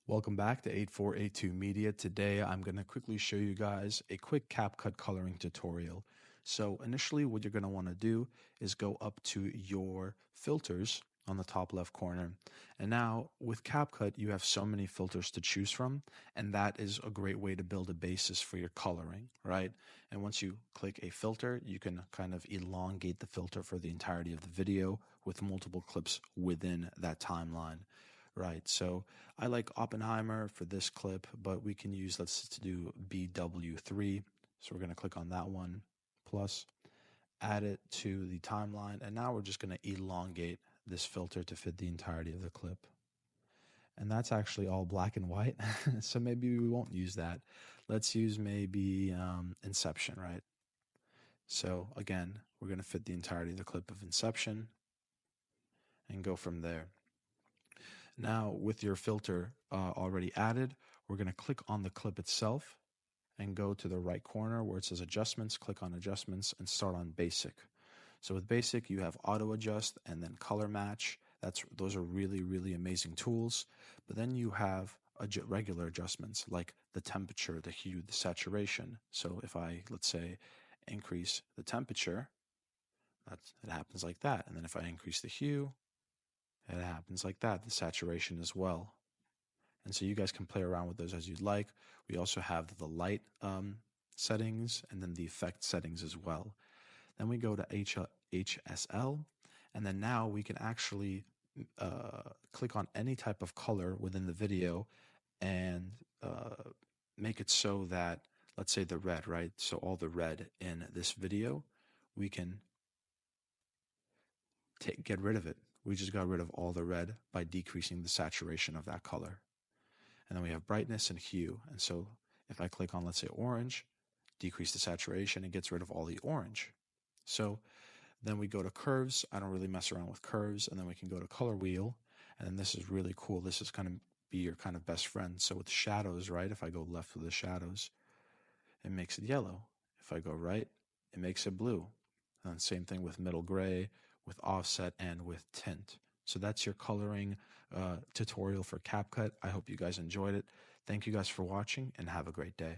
Welcome back to 8482 Media. Today I'm going to quickly show you guys a quick CapCut coloring tutorial. So initially what you're going to want to do is go up to your filters on the top left corner. And now with CapCut you have so many filters to choose from, and that is a great way to build a basis for your coloring, right? And once you click a filter, you can kind of elongate the filter for the entirety of the video with multiple clips within that timeline. Right, so I like Oppenheimer for this clip, but we can use, let's do BW3. So we're going to click on that one, plus add it to the timeline. And now we're just going to elongate this filter to fit the entirety of the clip. And that's actually all black and white. So maybe we won't use that. Let's use maybe Inception, right? So again, we're going to fit the entirety of the clip of Inception and go from there. Now, with your filter already added, we're going to click on the clip itself and go to the right corner where it says Adjustments, click on Adjustments, and start on Basic. So with Basic, you have Auto Adjust and then Color Match. Those are really, really amazing tools. But then you have regular adjustments like the temperature, the hue, the saturation. So if I, let's say, increase the temperature, it happens like that. And then if I increase the hue, it happens like that, the saturation as well. And so you guys can play around with those as you'd like. We also have the light settings and then the effect settings as well. Then we go to HSL, and then now we can actually click on any type of color within the video and make it so that, let's say the red, right? So all the red in this video, we can get rid of it. We just got rid of all the red by decreasing the saturation of that color. And then we have brightness and hue. And so if I click on, let's say, orange, decrease the saturation, it gets rid of all the orange. So then we go to curves. I don't really mess around with curves. And then we can go to color wheel. And then this is really cool. This is going to be your kind of best friend. So with shadows, right, if I go left with the shadows, it makes it yellow. If I go right, it makes it blue. And same thing with middle gray, with offset, and with tint. So that's your coloring tutorial for CapCut. I hope you guys enjoyed it. Thank you guys for watching, and have a great day.